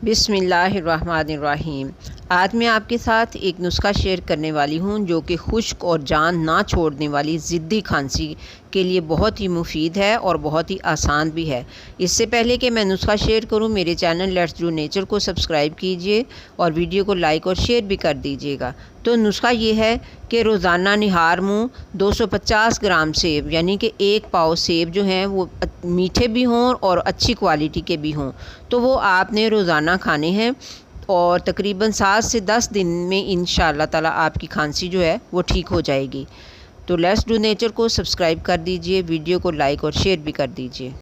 बिस्मिल्लाहिर्रहमानिर्रहीम। आज मैं आपके साथ एक नुस्खा शेयर करने वाली हूँ जो कि खुश्क और जान ना छोड़ने वाली ज़िद्दी खांसी के लिए बहुत ही मुफीद है और बहुत ही आसान भी है। इससे पहले कि मैं नुस्खा शेयर करूँ, मेरे चैनल लेट्स डू नेचर को सब्सक्राइब कीजिए और वीडियो को लाइक और शेयर भी कर दीजिएगा। तो नुस्खा ये है कि रोज़ाना निहार मुँह 250 ग्राम सेब यानी कि 1 पाव सेब जो हैं वो मीठे भी हों और अच्छी क्वालिटी के भी हों, तो वो आपने रोज़ाना खाने हैं और तकरीबन 7 से 10 दिन में इंशाअल्लाह ताला आपकी खांसी जो है वो ठीक हो जाएगी। तो लेट्स डू नेचर को सब्सक्राइब कर दीजिए, वीडियो को लाइक और शेयर भी कर दीजिए।